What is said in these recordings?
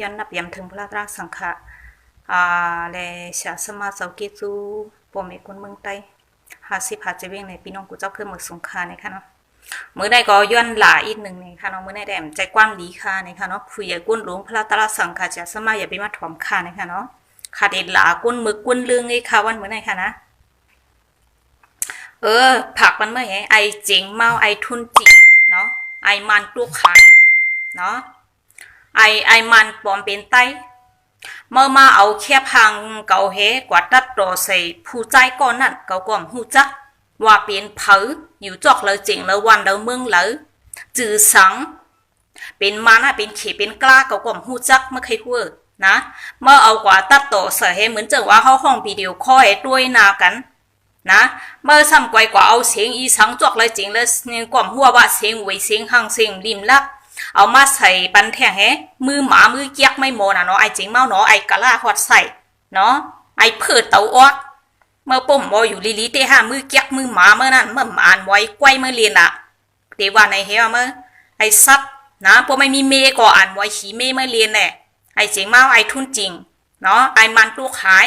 ย้อนนับยำถึงพระราชสังฆะและชาสมาเสาเกจูปมเอกุนเมืองใต้50 จะเวียงในพี่น้องกูเจ้าเพื่อมือสงครามในค่ะเนาะมือได้ก็ย้อนหลาอีกหนึ่งในค่ะเนาะมือได้แดมใจกว้างดีค่ะในค่ะเนาะผู้ใหญ่กุ้นหลวงพระราชสังฆะจะสมาอย่าไปมาถ่อมค่ะในค่ะเนาะค่ะเด็ดหลากุ้นมือกุ้นเรื่องไอ้ค่ะวันมือไหนค่ะนะผักมันเมื่อไงไอเจ๋งเมาไอทุนจิเนาะไอมันตัวขังเนาะไอมันปอมเป็นไตเมื่อมาเอาแค่พังเกาเฮกว่าตัดตัวใส่ผู้ใจก่อนนั่นเกาก่อมหูจักว่าเป็นเผออยู่จอกเลยเจ๋งเลยวันเลยเมืองเลยจือสังเป็นมันอะเป็นเขเป็นกล้าเกาก่อมหูจักเมื่อใครพูดนะเมื่อเอากว่าตัดตัวใส่ให้เหมือนเจอว่าเขาห้องวิดีโอคอลด้วยนากันนะเมื่อซ้ำไกวกว่าเอาเสียงอีสังจอกเลยจริงเลยเนี่ยกว่าหัวว่าเสียงไว้เสียงหังเสียงริมลักเอามาใส่ปันแทงแฮมือหมามือเกียกไม่โมนะเนาะไอจริงเมาเนาะไอกะลาหอดใส่เนาะไอเพิดเตาออกเมื่อปุ่มบออยู่ลีเตห้ามือเกียกมือหมาเมื่อนั้นเมื่อหมานไว้ไกวเมื่อเรียนอะเดี๋ยววันไหนเฮเมื่อไอซับนะพวกไม่มีเมก็อ่านไว้ขีเมเมื่อเรียนแหละไอจริงเมาไอทุนจริงเนาะไอมันตัวขาย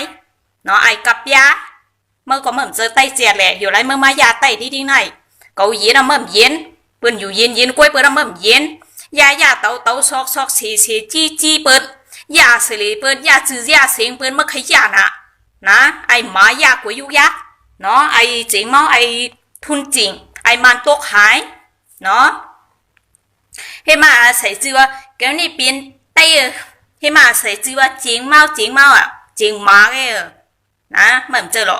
เนาะไอกับยาเมื่อก็เมื่อเจอไตเจียแหละอยู่ไรเมื่อมายาไตที่ไหนเกาเย็นเมื่อเย็นเปิ้นอยู่เย็นกล้วยเปิ้นเมื่อเย็นยาเตาซอกเสียจี้เปิ้นยาเสลีเปิ้นยาจื้อยาเสียงเปิ้นเมื่อขยานะไอหมายากว่ายุยาเนาะไอเจ๋งเมาไอทุนจริงไอมันตกหายเนาะเฮมาใส่จื้อว่าแกนี่เป็นไตเฮมาใส่จื้อว่าเจ๋งเมาอ่ะเจ๋งหมาเอ้นะเหมือนเจอหรอ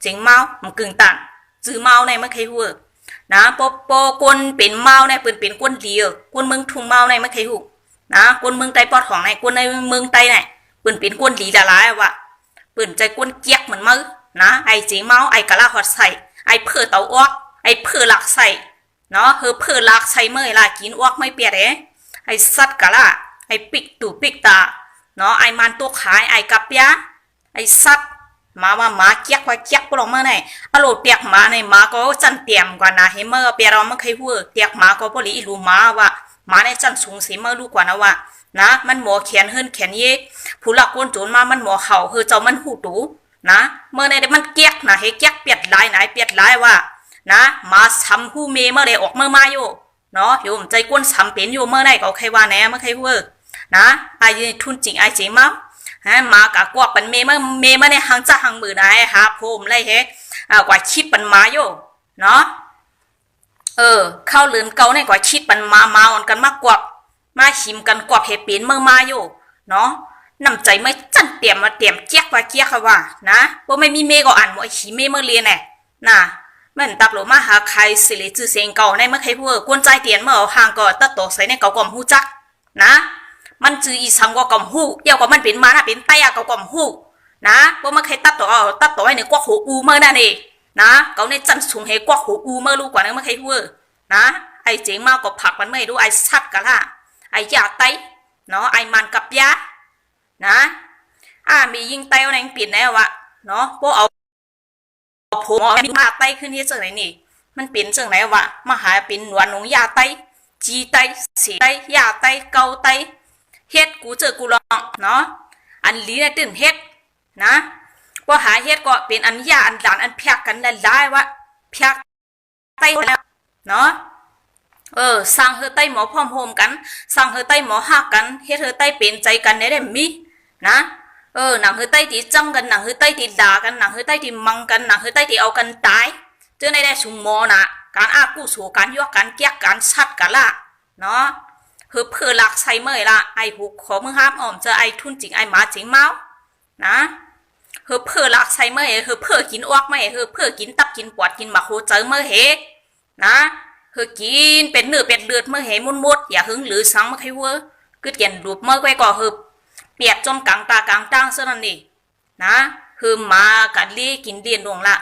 เจ๋งเมามันกึ่งตันจื้อเมาในเมื่อใครหัวนะปคนเป็นเมาในปืนเป็นคนเดียวคนเมืองทุ่งเมาในเมื่อใครหูนะคนเมืองไตปอดของในคนในเมืองไตไหนปืนเป็นคนดีละลายวะปืนใจคนเกียกเหมือนมือนะไอเจ๋งเมาไอกะลาหอดใส่ไอเพื่อเตาออกไอเพื่อหลักใส่เนาะเพื่อหลักใส่เมื่อละกินออกไม่เปียกไอสัตว์กะลาไอปิกตูปิกตาเนาะไอมันตัวขายไอกับยาไอสัตว์มาว่ามาเกียกว่าเกียกปลงมาไหนอารมณ์เปียกมาในมาก็จันเตียมกว่านะเห็นเมื่อเปียเราไม่เคยพูดเปียกมาก็พอดีรู้มาว่ามาในจันสูงสีเมื่อรู้กว่านะว่านะมันหมอแขนเฮินแขนเย่ผู้หลักคนโจรมามันหมอเข่าเจ้ามันหูตูนะเมื่อในมันเกียกนะให้เกียกเปียดลายไหนเปียดลายว่านะมาซ้ำหูเมเมื่อใดออกเมื่อมาอยู่เนาะโยมใจก้นซ้ำเป็นอยู่เมื่อไหนก็ใครว่าแน่เมื่อใครพูดนะไอ้ทุนจริงไอ้จริงมั้งมากะกวกปันเมมาในหางจะหางมือไหนหาผมไรเฮกว่าชิดปันมาโยเนาะเข้าเลือนเก่าในกว่าชิดปันมาอ่อนกันมากกว่ามาหิมกันกว่าเฮเปลี่ยนเมื่อมาโยเนาะนำใจไม่จันเตรียมมาเตรียมเจี๊ยกว่าเจี๊ยกว่านะเพราะไม่มีเมก็อ่านว่าหิเมเมื่อเรียนแน่น่ะเหมือนตับหลมาหาใครสิริจื่อเสียงเก่าในเมื่อใครพูดกวนใจเตียนเมื่อห่างก็ตัดตัวใส่ในเก่ากล่อมหูจักนะมันจืออีสังก็กล่อมหูเดี่ยวก็มันเป็นมานะเป็นไตอะก็กล่อมหูนะเพราะมันใครตัดตัวให้ในกวักหูอูเมื่อนั่นเองนะเขาในจันสูงให้กวักหูอูเมื่อรู้กว่านั้นเมื่อใครพูดนะไอเจ๋งมากก็ผักมันไม่รู้ไอสัตว์กันละไอยาไตเนาะไอมันกับยานะมียิงไตเอาแรงปิดแน่วะเนาะพวกเอาผมมาไตขึ้นที่เจังไหนนี่มันเป็นเจังไหนวะมาหาเป็นหนวดหนูยาไตจีไตสีไตยาไตเกาไตเฮ็ดกูเจอกูลองเนาะอันลีน่ะตื่นเฮ็ดนะพอหาเฮ็ดก็เป็นอันยาอันหลานอันแพกกันได้วะแพกไตแล้วเนาะสั่งเฮอไตหมอพร้อมโฮมกันสั่งเฮอไตหมอหักกันเฮ็ดเฮอไตเป็นใจกันได้มีนะหนังเฮอไตที่จังกันหนังเฮอไตที่ด่ากันหนังเฮอไตที่มังกันหนังเฮอไตที่เอากันตายเจอในได้สุงหมอนะการอากู้สู่การยอกการเกียกการชัดกันละเนาะเพื่อหลักใส่เมื่อละไอหุกขอมือห้ามอ่อมเจอไอทุนจริงไอหมาจริงเมานะเพื่อหลักใส่เมื่อเพื่อกินออกเมื่อเพื่อกินตับกินปอดกินหมาโคเจอเมื่อนะกินเป็นเนื้อเป็นเลือดเมื่อมุดอย่าหึงหรือสังเมื่อใครเวอร์คือเกียนรูปเมื่อไว้ก่อเปียกจมกลางตากลางตั้งเส้นนั่นนี่นะมากันเลี้ยกินเดียนดวงละ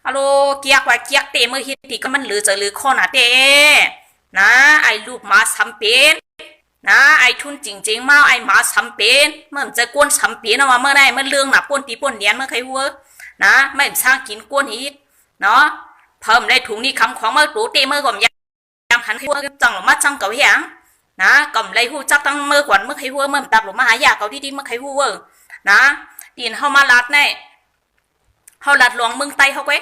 อะโลเกียกว่าเกียกเตะเมื่อเฮ็ดตีก็มันหรือจะหรือข้อหนาเตะนะไอลูกหมาซ้ำเป็นนะไอทุนจริงๆมาไอหมาซ้ำเป็นเมื่อจะก้นซ้ำเป็นเอามาเมื่อไหร่เมื่อเรื่องหนักป้นตีป้นเนียนเมื่อใครเวอร์นะไม่สร้างกินก้นอีกเนาะเพิ่มได้ถุงนี้คำของเมื่อตูเตะเมื่อก่อนยังหันให้เวอร์จังหรือมาจังเก่าอย่าง นะก่อมไรหูจักตั้งเมื่อก่อนเมื่อใครหัวเมื่อตับหรือมาหายาเขาที่เมื่อใครหัวนะตีนเขามาลัดแน่เขาลัดลองเมืองไตเขาไว้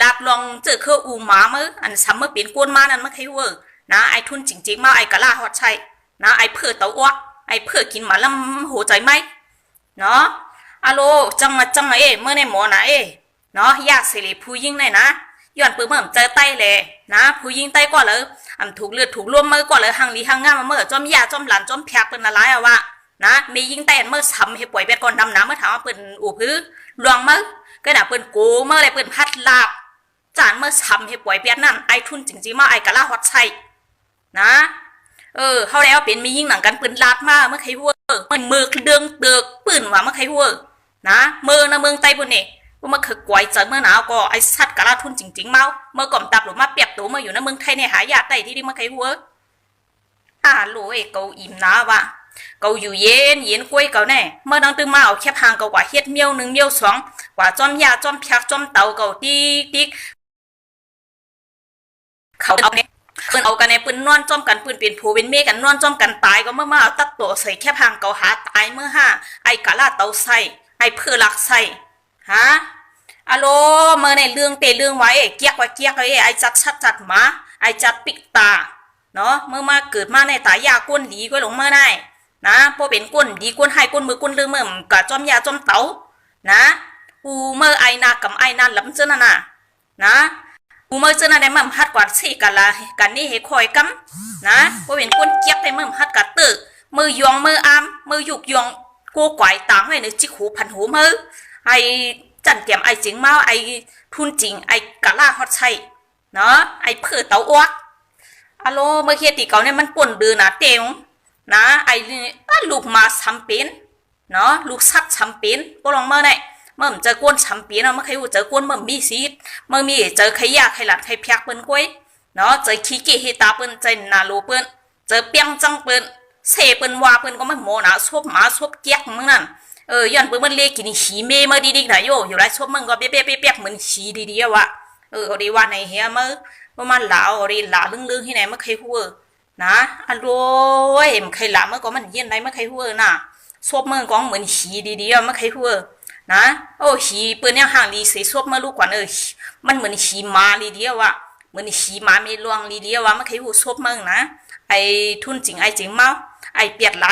ลัดลองเจอเคออูหมามืออันซ้ำเมื่อเปลี่ยนกวนมานั่นเมื่อใครหัวนะไอทุนจริงๆมาไอกะลาฮอดชัยนะไอเพื่อเตาอ้วไอเพื่อกินหมาลำหัวใจไหมเนาะอะโลจังเมื่อในหมอนะเนาะยากสิริผู้ยิ่งเลยนะย้อนปืนเมื่อเจอไตเลยนะผู้ยิ่งไตก่อนเลยอันถูกเลือดถูกร่วมมือก่อนเลยหังลีหังง่ามเมื่อจอมยาจอมหลานจอมแพกเป็นอะไรอะวะนะมียิ่งแต่เมื่อซ้ำให้ป่วยเป็ดก่อนดำน้ำเมื่อถามว่าเป็นอู่พื้ลวงมือก็น่ะเป็นกูเมื่อไรเป็นพัดลาบจานเมื่อซ้ำให้ป่วยเป็ดนั่นไอทุนจริงๆมาไอกะลาฮอดชัยนะเขาแล้วเป็นมียิ่งหนังกันปืนลาดมาเมื่อใครหัวมันมือเดืองเตือกปืนว่าเมื่อใครหัวนะเมื่อนะเมืองไต้บนนี่ว่ามันคือกวยเจอเมื่อหนาวก็ไอสัตว์กะลาทุนจริงๆเมาเมื่อก่อมตับหรือมาเปียกตัวมาอยู่ในเมืองไทยในหายาไต้ที่ดิเมื่อใครหัวโลเกาอิ่มนะวะเกาอยู่เย็นกล้วยเกาแน่เมื่อดังตึงมาเอาแค่พางเกากว่าเฮ็ดเมียวหนึ่งเมียวสองกว่าจอมยาจอมแพกจอมเต่าเกาติ๊กเขาเอาเนี่ยเปิ้นเอากันในปืนนอนจอมกันปืนเป็นผู้เป็นเมกันนอนจอมกันตายก็เมื่อมาเอาตัดตัวใส่แค่พางเกาหาตายเมื่อห้าไอกะลาเตาใส่ไอเพื่อลักใส่ฮะอะโลเมื่อในเรื่องเตะเรื่องไว้เกียกไว้เกียกไว้ไอจัดชัดจัดหมาไอจัดปิกตาเนาะเมื่อมาเกิดมาในตายาก้นดีก็หลงเมื่อได้นะพอเป็นก้นดีก้นให้ก้นมือก้นลืมเมื่อกะจอมยาจอมเตานะอูเมื่อไอนากับไอนาล้ำเจ้าน่ะนะอูเมื่อเจ้าน่ะได้มั่มฮัดกว่าสี่กันละกันนี่เฮคอยกัมนะพอเป็นก้นเกียกได้มั่มฮัดกัดตึกมือยองมืออามมือหยุกยองกูกวายต่างไว้ในจิกหูพันหูมือไอจันแก้มไอจิงเมาไอทุนจริงไอกะลาฮอดชัยเนาะไอเพื่อเตาอ้วกอะโลเมื่อเฮียตีเก่าเนี่ยมันป่นดื้อนะเตียวนะไอลูกมาซ้ำเป็นเนาะลูกซัดซ้ำเป็นก็ลองเมื่อไหร่เมื่อเจอกวนซ้ำเป็นเนาะเมื่อใครเจอกวนเมื่อมีซีดเมื่อมีเจอใครยากใครหลัดใครเพียกเปิ้นก้อยเนาะเจอขี้เกียจตาเปิ้นใจนาโลเปิ้นเจอเปียงจังเปิ้นเสเปิ้นว่าเปิ้นก็ไม่โมนะซบหมาซบเกียกมึงนั่นย้อนเปิ้นมันเลี้ยกินขี้เมเมื่อดีๆนะโยอยู่ไรซบมึงก็เปี้ยเหมือนขี้ดีๆวะเอาดีว่าในเฮียมื่อประมาณหลาเอาดีหลาลึงๆที่ไหนเมื่อใครหัวนะอะโลยมันใครหลาเมื่อก็มันเย็นไรเมื่อใครหัวน่ะซบมึงก็เหมือนขี้ดีๆเมื่อใครหัวนะโอ้ขี้เปิ้นเนี่ยห่างดีใส่ซบเมื่อลูกกว่ามันเหมือนขี้มาดีๆวะเหมือนขี้มาไม่ลวงดีๆวะเมื่อใครหัวซบมึงนะไอทุนจริงไอจริงเมาไอเปียดไหล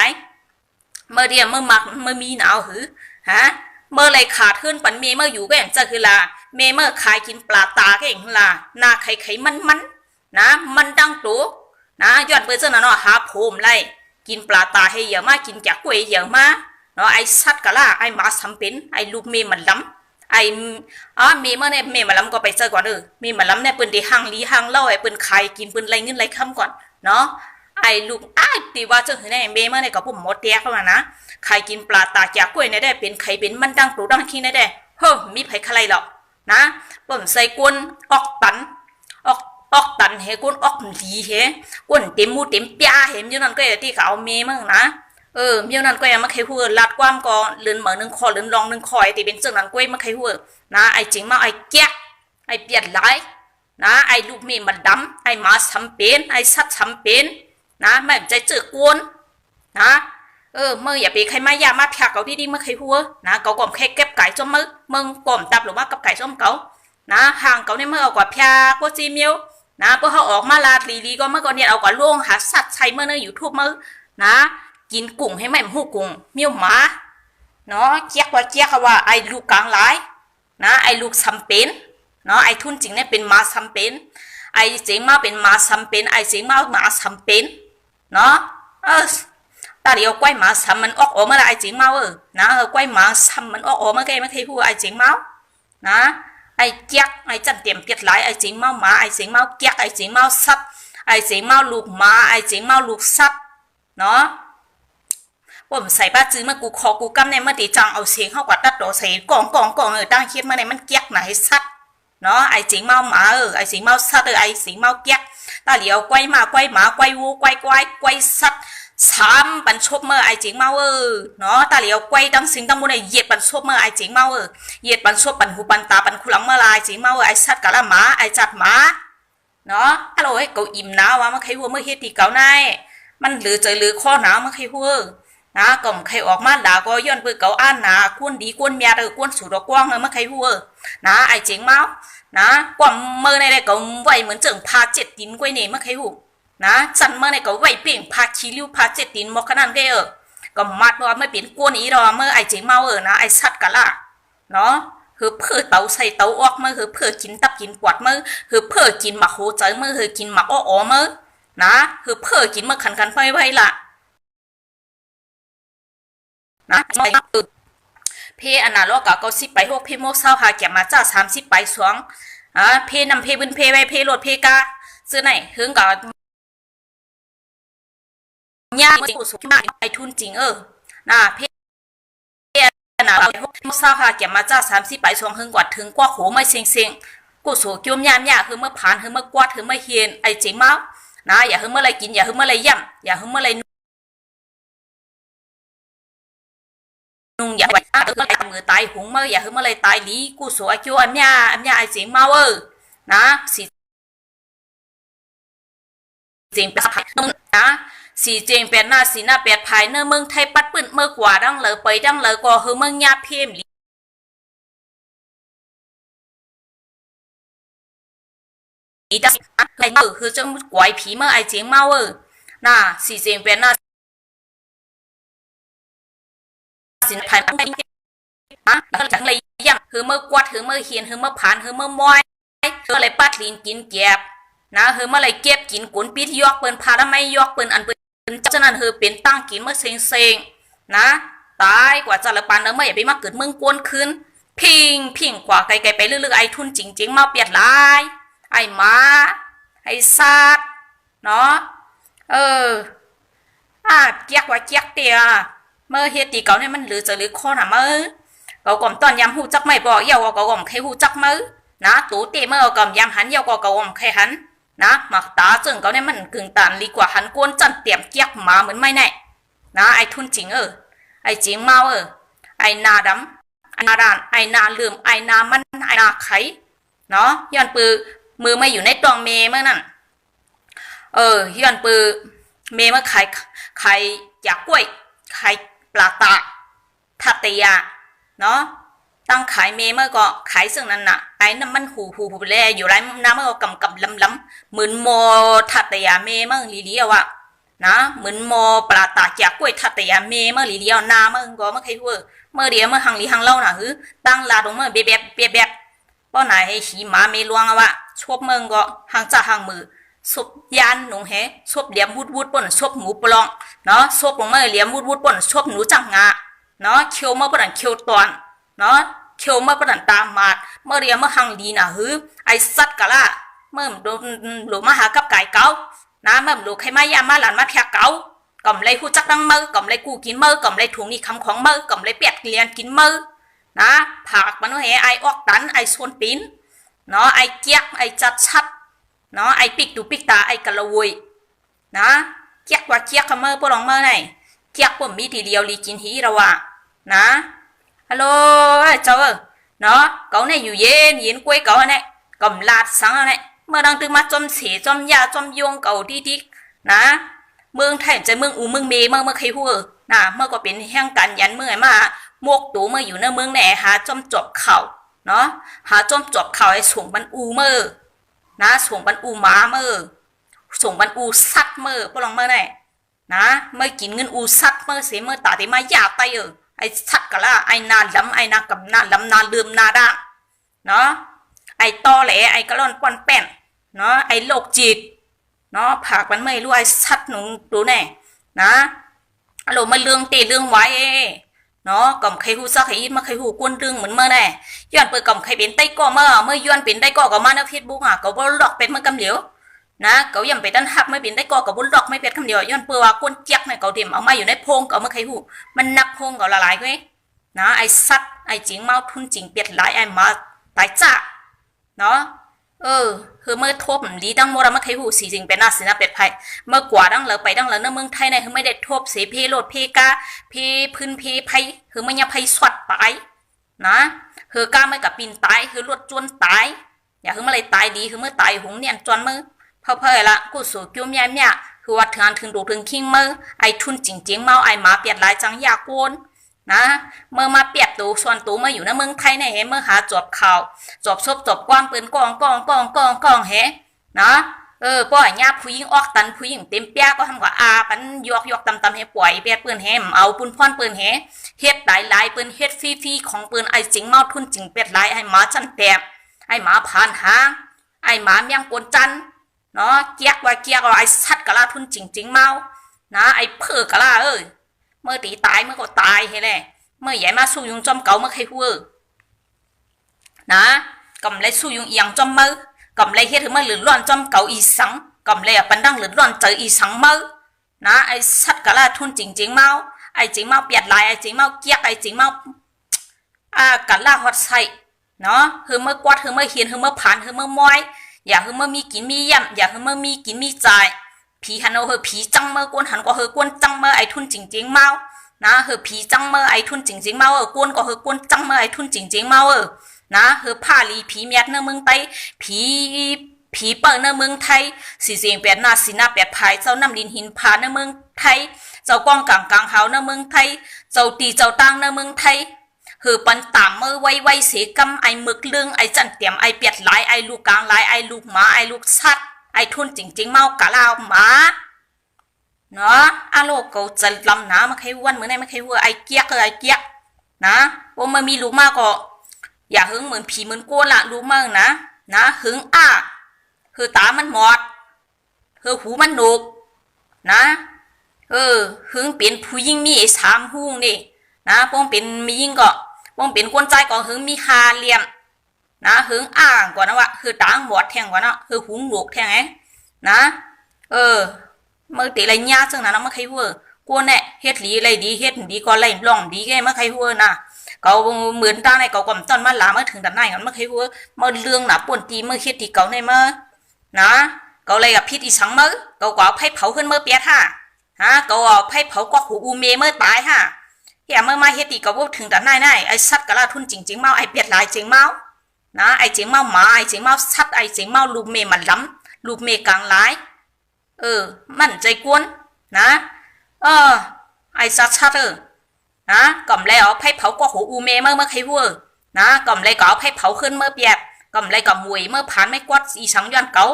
เมื่อเดียวเมื่อมักเมื่อมีหนาวหือฮะเมื่อไรขาดขึ้นปันเมเมื่ออยู่ก็อย่างจะคือละเมเมื่อขายกินปลาตาก็อย่างละหน้าไข่มันนะมันดังตัวนะย้อนเบอร์เจ้าหน้าหาโผมไรกินปลาตาให้เยอะมากกินแกะกล้วยเยอะมากเนาะไอสัตว์กะล่าไอหมาซ้ำเป็นไอลูกเมมันล้ำไอเมเมื่อเนี่ยเมมันล้ำก็ไปเจอก่อนเมมันล้ำเนี่ยเปิ้นที่ห้างลีห้างเล่าไอเปิ้นขายกินเปิ้นไรเงินไรคำก่อนเนาะไอลูกตีว่าเจ้าคือเนี่ยเมเมื่อเนี่ยก็ปุ่มหมดแตกเข้ามานะใครกินปลาตาแกะกล้วยเนี่ยได้เป็นไข่เป็นมันดังตัวดังขี้เนี่ยได้เฮ้มีไผใครหรอกนะผมใส่ก้นออกตันเฮก้นออกดีเฮก้นเต็มมูเต็มปยาเห็นอยู่นั่นก็อย่างที่เขาเอาเมมั่งนะมีนั่นก็ยังมาใครหัวลาดความก็เลื่อนเหมือนหนึ่งคอเลื่อนรองหนึ่งคอยแต่เป็นเจ้านั่นก็มาใครหัวนะไอจริงมาไอแกะไอเปียดไหลนะไอลูกเมมันดำไอหมาซ้ำเป็นไอสัตว์ซ้ำเป็นนะไม่ใจเจอกวนนะเมื่ออย่าไปใครมายามาแพกเขาดีๆเมื่อใครหัวนะเขาก่อมแค่เก็บไก่จอมมึงก่อมตับหรือว่ากับไก่จอมเขานะห่างเขาเนี่ยเมื่อเอากว่าแพกก็จีเมียวนะเพื่อเขาออกมาลาดลีก็เมื่อก่อนเนี่ยเอากว่าล่วงหาสัตว์ใช้เมื่อเนยอยู่ทุบมือนะกินกุ้งให้แม่หูกุ้งเมียวหมาเนาะเจี๊ยกว่าไอ้ลูกกลางหลายนะไอ้ลูกซ้ำเป็นเนาะไอ้ทุนจริงเนี่ยเป็นหมาซ้ำเป็นไอ้เสียงมาเป็นหมาซ้ำเป็นไอ้เสียงมาหมาซ้ำเป็นเนาะตาเดียวก้อยหมาซ้ำมันออกมาละไอ้เสียงมานะก้อยหมาซ้ำมันออกมาแกไม่เคยพูดไอ้เสียงมานะไอ้เจี๊ยกไอ้จันเตียมเปียดหลายไอ้เสียงมาหมาไอ้เสียงมาเจี๊ยกไอ้เสียงมาสัตว์ไอ้เสียงมาลูกหมาไอ้เสียงมาลูกสัตว์เนาะผมใส่ป้าจื้อมากูคอกูกำในเมื่อตีจังเอาเสียงเข้ากว่าตัดดอกใส่กองตั้งคิดมาในมันเกียกไหนสัตว์เนาะไอเสียงเมาหมาไอเสียงเมาสัตว์ไอเสียงเมาเกียกตาเหลียวไกวหมาไกวหมาไกววัวไกวสัตว์สามปันชบเมื่อไอเสียงเมาเนาะตาเหลียวไกวตั้งสิงตั้งบนไอเหยียดปันชบเมื่อไอเสียงเมาเหยียดปันชบปันหูปันตาปันคุหลังเมื่อไรเสียงเมาไอสัตว์กะละหมาไอจัดหมาเนาะฮัลโหลไอเกาอิ่มหนาวะเมื่อใครวัวเมื่อเฮ็ดตีเกาใน มันหรือใจหรือข้อหนามันใครหัวนะก็ใครออกมาด่าก็ย้อนเพื่อเก่าอ่านหนากวนดีกวนเมียกวนสูดกว้างเลยมันใครหัวนะไอเจ๋งเมานะกว่ามือในได้ก็ไหวเหมือนเจิงพาเจ็ดดินกวยเนี่ยมันใครหัวนะจันเมื่อในก็ไหวเปลี่ยนพาขี้ริ้วพาเจ็ดดินมอกขนาดแกก็มัดว่าไม่เปลี่ยนกวนอีรอเมื่อไอเจ๋งเมานะไอสัตว์กะละเนาะคือเพื่อเตาใส่เตาออกมือคือเพื่อกินตับกินปวดมือคือเพื่อกินหมักโหใจมือคือกินหมักอ้อมือนะคือเพื่อกินมือขันไว้ละนะเพอันนั้นเราก็สิบไปหกเพโมเศร้าหาเก็บมาจ้า30ไปสวงเพนำเพบึนเพไว้เพรถเพกาซื้อไหนถึงกับย่าสุสุมาไอทุนจริงนะเพนะเราหกเศร้าหาเก็บมาจ้า30ไปสวงถึงกว่าถึงกว่าโหไม่เซ็งกูสูกิ้มยามคือเมื่อผ่านคือเมื่อกวาดคือเมื่อเฮียนไอจิ๋มมานะอย่าคือเมื่อไรกินอย่าคือเมื่อไรย่ำอย่าคือเมื่อไรนุ่งอย่าไปมือตายหุงเมื่ออย่าคือเมื่อไรตายลีกูสูไอคิวอันยาไอจิ๋มมานะสิจริงเป็นนะสีเจงเป็นหน้าสีหน้าเป็ดภายเนื้อเมืองไทยปัดปืนเมื่อกว่าดังเลยไปดังเลยก็คือเมืองยาเพียมอีดักอะไรคือจังกวยผีเมื่อไอเจียงเมาน่ะสีเจงเป็นหน้าสินภายจังเลยยังคือเมื่อกวาดคือเมื่อเฮียนคือเมื่อผ่านคือเมื่อมอยคืออะไรปัดลินกินแก็บนะคือเมื่อไรเก็บกินกุนปีที่ยอกเปิ้นพาแล้วไม่ยอกเปิ้นอันเปิ้นฉะนั้นคือเป็นตั้งกินเมื่อเซ็งนะตายกว่าจะละปันเนอเมื่ออย่าไปมาเกิดเมืองกวนคืนพิงกว่าไกลไปเรื่อยๆไอทุนจริงๆมาเปียดลายไอมาไอซาดเนาะเกียกว่าเกียกเตียเมื่อเฮียตีเก่าเนี่ยมันหรือจะหรือข้อหนามือก็ก่อมตอนยำหูจักไม่บอกเยาก็ก่อมใครหูจักมือนะตูตีเมื่อก่อมยำหันเยาก็ก่อมใครหันนะหมักตาจึงเขาเนี่ยมันกึ่งตันดีกว่าหันกวนจันเตรียมเกียกหมาเหมือนไม่แน่นะไอทุนจริงไอจริงเมาไอนาดำไอนาดานไอนาลืมไอนามันไอนาไขเนาะย้อนปือมือไม่อยู่ในตองเมเมื่อนั่นย้อนปือเมเมื่อไข่จากกล้วยไข่ปลาตาทัตยาเนาะตั้งขายเมเมื่อก็ขายซึ่งนั้นน่ะไอ้น้ำมันหูแลอยู่ไรน้ำเมื่อก็กำล้ำเหมือนโมทัตยาเมเมื่อลีเลียวอะนะเหมือนโมปลาตาจากกล้วยทัตยาเมเมื่อลีเลียวน้ำเมื่อก็เมื่อใครหัวเมื่อเดียวเมื่อหังลีหังเล่าน่ะตั้งลาตรงเมื่อเแบบป้อไหนให้ขี่หมาเมลวงอะวะชบเมืองก็หังจ่าหังมือซบยานหนุ่งเฮซบเหลี่ยมวุดป่นซบหมูปลองเนาะซบลงมาเหลี่ยมวุดป่นซบหนูจังงาเนาะเคียวมาปนันเคียวตอนเนาะเคียวมาปนันตามมาดเมื่อเรียมเมื่อหังดีน่ะไอสัตว์กะละเมื่อโดนหลูมาหากับไก่เกานะเมื่อหลูใครมายามาหลานมาแพกเกากำไรหูจักดังมือกำไรกูกินมือกำไรถุงนี่คำของมือกำไรเป็ดเลียนกินมือนะผักมันเฮไอออกตันไอส่วนปีนเนาะไอเจี๊ยกไอจัดชัดเนาะไอปิกตูปิกตาไอกะละวยนะเจี๊ยกว่าเจี๊ยกกับมือพวกลองมือไหนเจี๊ยกผมมีทีเดียวลีกินหีเราอะนะฮัลโหลเจ้าเนาะเขาเนี่ยอยู่เย็นกล้วยเขาเนี่ยกำลาดสังเนี่ยเมื่อดังตึงมาจอมเสียจอมยาจอมยงเก่าที่นะเมืองไทยใจเมืองเมืองเมเมื่อใครหัวนะเมื่อก็เป็นแห่งการยันเมื่อมาโมกตูเมื่ออยู่ในเมืองไหนหาจอมจบเข่าเนาะหาจอมจบเข่าไอ้ส่งบันอูเมื่อนะส่งบันอูหมาเมื่อส่งบันอูซัดเมื่อพวกลองเมื่อไหนนะเมื่อกินเงินอูซัดเมื่อเสียเมื่อตาที่มาหยาไตไอ้ซัดกะละไอ้นาล้ำไอ้นากำนาล้ำนาลืมนาด่างเนาะไอ้ตอแหลไอ้กระล่อนป้อนแป้นเนาะไอ้โรคจิตเนาะผักมันไม่รู้ไอ้ซัดหนูดูแน่นะอารมณ์มาเรื่องตีเรื่องไว้เนาะก่อมใครหูซักใครยินมาใครหูกวนเรื่องเหมือนเมื่อแน่ย้อนเปิดก่อมใครเป็นไต้ก่อเมื่อย้อนเป็นไต้ก่อก็มาในเฟซบุ๊กก็บล็อกเป็นเมื่อกำเหลียวนะเขายังไปตั้งหักไม่เป็นไต้ก่อกับบล็อกไม่เป็นคำเดียวย้อนเปิดว่ากวนเจี๊ยกเนี่ยเขาเตรียมเอามาอยู่ในพงก็เมื่อใครหูมันนักพงก็ละลายก็นะไอ้ซัดไอ้จิงเมาทุนจิงเปียดหลายไอ้มาตายจ้าเนาะคือเมื่อทบดีดังโมรามาใครหูสีจริงเป็นน่าสินะเป็ดไผ่เมื่อกว่าดังเลยไปดังเลยในเมืองไทยในคือไม่ได้ทบเสียเพโลดเพกาเพพื้นเพไผ่คือไม่ยังไผ่สวัดตายนะคือกล้าไม่กับปีนตายคือลวดจวนตายอย่าคือเมื่อไรตายดีคือเมื่อตายหงเนี่ยจวนมือเพื่อละกูสู่กิ้วเมียคือ คือว่าถึงดูถึงคิงเมื่อไอทุนจริงๆเมาไอหมาเปียดหลายจังยากวนนะเมื่อมาเปียบตูส่วนตูเมื่ออยู่ในเมืองไทยในเมื่อหาจบข่าวจบซบจบความปืนกองเฮนะป้อยญาผู้หญิงออกตันผู้หญิงเต็มเปียก็ทำกับอาปันยกตำให้ป่วยเปียปืนเฮมเอาปืนพ่อนปืนเฮเฮ็ดหลายปืนเฮ็ดฟรีของปืนไอจริงเมาทุนจริงเปียดหลายไอหมาจันแตบไอหมาผ่านหางไอหมาเมียงปนจันเนาะเกียกไอสัตว์กะลาทุนจริงเมานะไอเพื่อกะลาเมื่อตีตายเมื่อก็ตายเฮ้แหละเมื่อใหญ่มาสู้ยุงจอมเก่าเมื่อใครหัวนะกำไรสู้ยุงเอียงจอมมือกำไรเฮ็ดถึงเมื่อหรือร้อนจอมเก่าอีสังกำไรปันดังหรือร้อนเจออีสังมือนะไอสัตว์กะลาทุนจริงเมาไอจริงเมาเปียดลายไอจริงเมาเกียกไอจริงเมากะลาฮอดใส่เนาะคือเมื่อกวาดคือเมื่อเฮียนคือเมื่อผ่านคือเมื่อมอยอย่าคือเมื่อมีกินมีย่ำอย่าคือเมื่อมีกินมีจ่ายผีหันเอาผีจังเมื่อกวนหันก็กวนจังเมื่อไอทุนจริงเมานะผีจังเมื่อไอทุนจริงเมากวนก็กวนจังเมื่อไอทุนจริงเมานะผ้าลีผีเมียดเนื้อเมืองไทยผีเปิดเนื้อเมืองไทยสีเสียงแปดหน้าสีหน้าแปดภายเจ้าน้ำลินหินผาเนื้อเมืองไทยเจ้ากองกลางหาวเนื้อเมืองไทยเจ้าตีเจ้าตังเนื้อเมืองไทยปันตามเมื่อไวเสียกำไอมึกเรื่องไอจันเตียมไอเปียดหลายไอลูกกลางหลายไอลูกหมาไอลูกสัตว์ไอทุนจริงเมากะลาวหมาเนาะอาโลกจะลำน้ำมาใครวันเหมือนไอไม่ใครวัวไอเกียกนะว่ามันมีลูกมากก็อย่าหึงเหมือนผีเหมือนกวนละลูกมั่งนะหึงตามันหมดหูมันหนุกนะหึงเป็นผู้ยิ่งมีสามหุ่งนี่นะป้องเป็นมียิ่งก็ป้องเป็นคนใจก็หึงมีคาเลี่ยมนะหึงกว่านะวะตาหมดแทงกว่านะหูหนุกแทงไงนะเมื่อตีอะไรยาจังนะไม่ใครวัวกวนเนี่ยเฮ็ดหลีอะไรดีเฮ็ดดีก็ไล่ล่องดีแกไม่ใครวัวนะเขาเหมือนตาในเขากำต้นมาหลาเมื่อถึงแต่ไหนกันไม่ใครวัวเมื่อเรื่องหนาป่วนตีเมื่อเฮ็ดที่เขาในเมื่อนะเขาเลยกับพิษอีสังเมื่อเขาก็เอาไผ่เผาขึ้นเมื่อเปียท่าเขาเอาไผ่เผาก็หูอูเมเมื่อตายฮะเฮียเมื่อมาเฮ็ดที่เขาถึงแต่ไหนไอ้สัตว์กะลาทุนจริงเมาไอ้เปียดลายจริงเมานะไอ้จริงเมาหมาไอ้จริงเมาสัตว์ไอ้จริงเมาลูกเมมันล้ำลูกเมกลางหลายมั่นใจกวนนะไอ้สัตว์นะกำไรเอาไผ่เผาก็หูอูเมเมื่อใครวัวนะกำไรก็เอาไผ่เผาขึ้นเมื่อเปียกกำไรก็มวยเมื่อผ่านไม่กวาดอีสังย้อนเก่า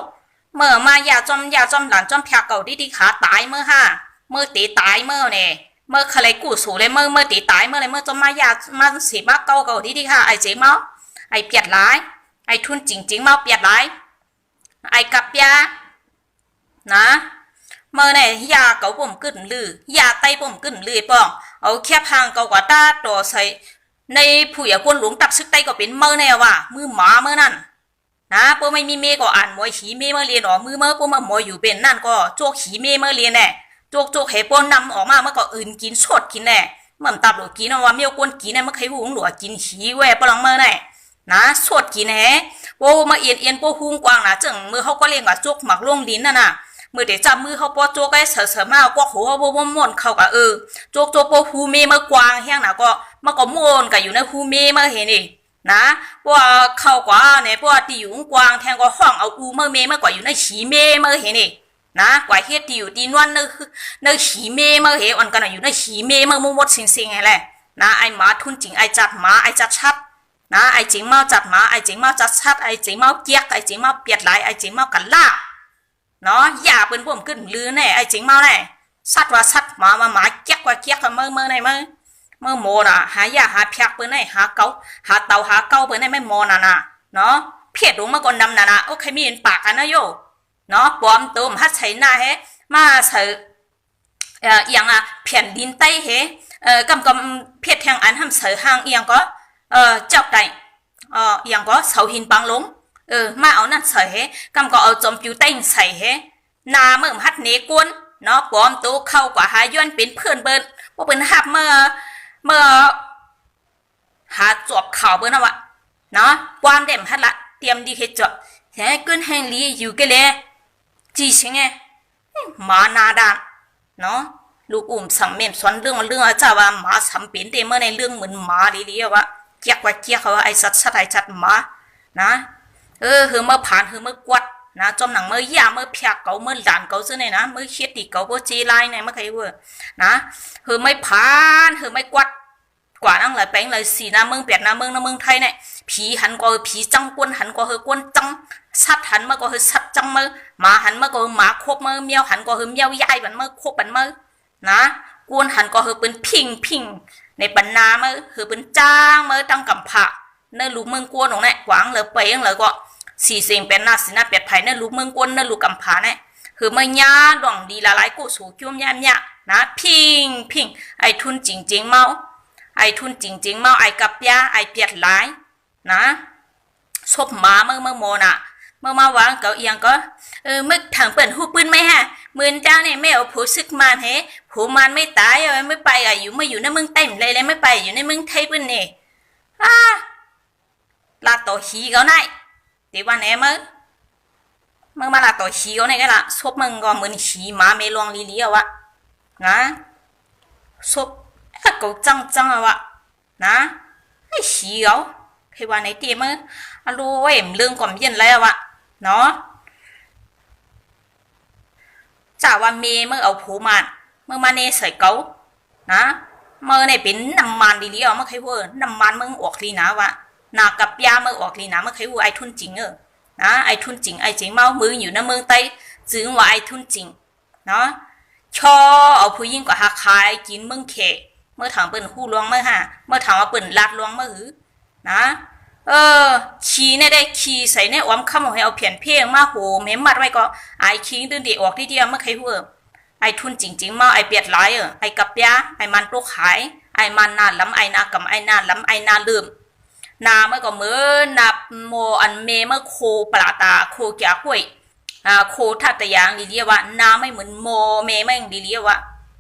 เมื่อมายาจอมหลานจอมแพรเก่าดีขาตายเมื่อเมื่อตีตายเมื่อเนี่ยเมื่อใครกู้สู่เลยเมื่อตีตายเมื่อไรเมื่อจอมมายามันสีบ้าเก่าดีค่ะไอ้เจ๊เมาไอ้เปียดร้ายไอ้ทุนจริงเมาเปียดร้ายไอ้กับยานะเมื่อเนี่ยยาเก่าปุ่มกึ่นลือยาไตปุ่มกึ่นลือป้องเอาแค่พังเก่ากว่าตาตัวใส่ในผู้ใหญ่คนหลวงตับซึกไตก็เป็นเมื่อแน่ว่ะมือหมาเมื่อนั่นนะพวกไม่มีเมก็อ่านมวยขีเมเมื่อเรียนออกมือเมื่อพวกมามวยอยู่เป็นนั่นก็โจกขีเมเมื่อเรียนแน่โจกให้ป้นนำออกมาเมื่อก็อื่นกินสดกินแน่เหมือนตับหลวกินเอาว่าเมียวกวนกินแน่เมื่อใครหุงหลวกินขีแหวปลังเมื่อแน่นะสดกินแฮโป้มาเอียนโป้หุงกวางนะจังมือเขาก็เลี้ยงว่าโจกหมักลงดินน่ะเมื่อเดี๋ยวจับมือเขาปอโจกไอ้เสือมากว่าหัวบ่ม่วนเขาก็โจกปอฮูเมเมื่อกวางแห้งนะก็มันก็ม่วนก็อยู่ในฮูเมเมื่อเห็นนี่นะว่าเขากว่าเนี่ยว่าตีอยู่กวางแทงก็ห้องเอาอูเมื่อเมเมื่อกว่าอยู่ในฉีเมเมื่อเห็นนี่นะกว่าเฮ็ดตีอยู่ตีนวลในฉีเมเมื่อเห็นอันกันอยู่ในฉีเมเมื่อมุมดสิงไงแหละนะไอ้หมาทุนจริงไอ้จัดหมาไอ้จัดชัดนะไอ้จริงเมาจัดหมาไอ้จริงเมาจัดชัดไอ้จริงเมาเกียกไอ้จริงเมาเปียดไหลไอ้จริงเมากันล่าเนาะอย่าเป็นพวกขึ้นลือแน่ไอ้จริงเมาแน่สัตว์ว่าสัตว์หมาเกียกว่าเกียกเมื่อไหนเมื่อโมน่ะหายาหาเพียกเปิ้นไหนหาเก่าหาเต่าหาเก่าเปิ้นไหนไม่โมน่ะเนาะเพียดลงเมื่อก่อนดำน่ะโอเคมีเห็นปากกันนะโยเนาะปลอมตัวฮัดใช้หน้าเฮมาใส่อย่างแผ่นดินใต้เฮกำเพียดแทงอันทำใส่ห้างอย่างก็เจ้าไก่อย่างก็เสาหินปังลงมาเอานั่นใส่เฮกำก็เอาจอมปิวเต้งใส่เฮนาเมื่อฮัดเนกวนเนาะปลอมตัวเข้ากว่าหาย้อนเป็นเพื่อนเบิ้นว่าเป็นหับเมื่อหาจอบข่าวเบิ้นนะวะเนาะความเด่มฮัดละเตรียมดีให้จบแค่เกินแห่งลีอยู่กันเลยจีชิงไงมานาดานเนาะลูกสังเมนสอนเรื่องอาจารย์ว่าหมาสัมเป็นเต็มเมื่อในเรื่องเหมือนหมาดีๆวะเกียกว่าเกียกเขาว่าไอ้สัตว์ไอ้จัดหมานะเมื่อผ่านเมื่อกวด นะจอมหนังเมื่อยาเมื่อเพียกเก่าเมื่อหลานเก่าซึ่งเนี่ยนะเมื่อเคียดตีเก่าเมื่อจีไลเนี่ยเมื่อใครเวอร์นะเฮอไม่ผ่านเฮอไม่กวาดกว่านั่งเลยแปลงเลยสีน้ำเมืองเปียกน้ำเมืองไทยเนี่ยผีหันก็ผีจังกวนหันก็เฮอกวนจังสัตว์หันมาก็เฮอสัตว์จังมือหมาหันมาก็หมาคบมือเมียวหันก็เฮอเมียวยายบันมือคบบันมือนะกวนหันก็เฮอเป็นพิงในบรรณามือเฮอเป็นจ้างมือตั้งกำผะเนื้อลูกเมืองกวนของเนี่ยหวังเลยเปียงเลยก็สีเสียงเป็นหน้าสีหน้าเปียดไผ่เนื้อลูกเมืองกวนเนื้อลูกกำผะเนี่ยเฮอไม่ยาดองดีละลายกูสูจุ่มยามยะนะพิงไอทุนจริงเมาไอทุนจริงเมาไอกับยาไอเปียดหลายนะศพหมาเมื่อโมน่ะเมื่อมาวางเก่าเอียงก็มึกถังเปิดหูปืนไหมฮะมือนเจ้าเนี่ยไม่เอาผู้ซึกมันเฮผู้มันไม่ตายไม่ไปอยู่ในเมืองไต้เลยไม่ไปอยู่ในเมืองไทยปืนเนี่ยลาต่อขี้เขาไหนตีวันไหนมึงมาลาต่อขี้เขาไหนกันล่ะศพมึงก็เหมือนขี้หมาไม่ลองลีเอาวะนะศพก็จังเอาวะนะไอ้ขี้เขาใครว่าไหนตีมึงรู้ว่าเอ็มเรื่องก่อมเย็นแล้ววะเนาะจ่าว่าเมย์มึงเอาผูมันมึงมาเนใส่เกานะมึงเนี่ยเป็นน้ำมันดีๆเอามาใครว่าน้ำมันมึงออกลีนะวะนากับยามึงออกลีนะมึงใครว่าไอ้ทุนจริงนะไอ้ทุนจริงไอ้จริงเมามืออยู่ในเมืองไต้จึงว่าไอ้ทุนจริงเนาะชอเอาผู้ยิ่งกว่าหาขายกินมึงเขเมื่อถามเปิ่นคู่ลวงเมื่อฮะเมื่อถามว่าเปิ่นลาดลวงเมื่อหือนะขี้เนี่ยได้ขี้ใส่ในอ้อมคำให้เอาเพียนเพียงมาโหเม้มมัดไว้ก็ไอขี้ตื่นเดีออกที่เดียวเมื่อใครหัวไอทุนจริงมาไอเปียดไหลไอกับยาไอมันตัวขายไอมันนาล้ำไอนากับไอนาล้ำไอนาลืมนาเมื่อก็เมื่อนับโมอันเมเมื่อโคปลาตาโคแก่ห้วยโคทัตยางดีเรียว่านาไม่เหมือนโมเมไม่ดีเรียว่า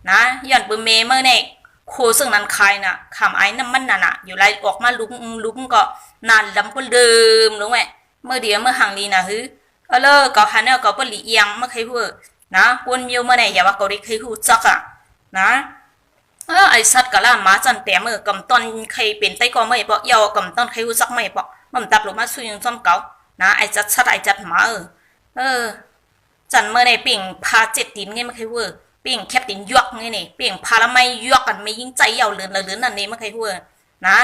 นะย้อนปืนเมเมื่อเนี่ยโคซึ่งนั้นใครน่ะคำไอ้น้ำมันน่ะอยู่ไรออกมาลุกก็นานลำก็เดิมรู้ไหมเมื่อเดียวเมื่อหังลีนะฮึก็ฮันเนี่ยก็ปลีเอียงเมื่อใครหัวนะวนมิวเมื่อไหร่อย่าว่าเขาได้ใครหูจักอ่ะนะไอสัตว์กะล่าหมาจันแต่เมื่อกำต้นใครเป็นไตก็ไม่บอกยาวกำต้นใครหูจักไม่บอกมันตับลงมาสู้ยังซ้ำเก่านะไอจัดสัตว์ไอจัดหมาจันเมื่อไหร่ปิ่งพาเจ็ดตีนไงเมื่อใครหัวเปี่ยงแคบตินยวกไงนี่เปี่ยงพาละไม่ยวกกันไม่ยิ่งใจเยาเลือนนั่นนี่ไม่เคยหัวนะ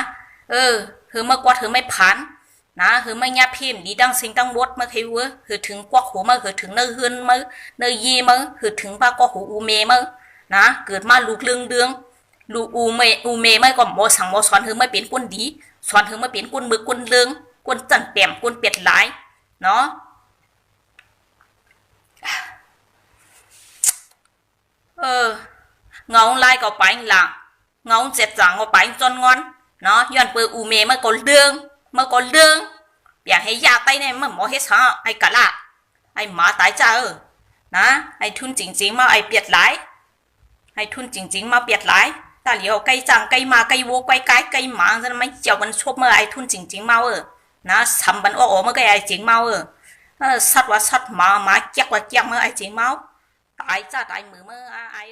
คือเมื่อกว่าเธอไม่ผ่านนะคือไม่ยาพิมดีดังสิงดังรถไม่เคยหัวคือถึงกว่าหัวมาคือถึงเนื้อเฮือนมาเนื้อยีมาคือถึงปากว่าหัวอูเมมานะเกิดมาลูกเดืองลูกอูเมไม่ก็หมอสั่งหมอสอนคือไม่เป็นคนดีสอนคือไม่เป็นคนมือคนเลืองคนจันแปมคนเปียดหลายเนาะเงาไล่ก็ไปหลังเงาเจ็ดจังก็ไปจนงอนเนาะย้อนเปิดอูเมเมื่อก่อนเรื่องอยากให้ยาไตเนี่ยมันหมอเฮ็ดซะไอ้กะละไอ้หมาตายจ้านะไอ้ทุนจริงๆมาไอ้เปียดหลายไอ้ทุนจริงๆมาเปียดหลายตาเหลียวไก่จังไก่มาไก่วัวไก่ไก่ไก่หมาจะไม่เจ้ามันชบเมื่อไอ้ทุนจริงๆมานะทำบันอ้อเมื่อไอ้จริงมาสัตว์ว่าสัตว์หมาเจ๊กว่าเจ๊กเมื่อไอ้จริงมาตายจ้าตายมือเมื่อไอ้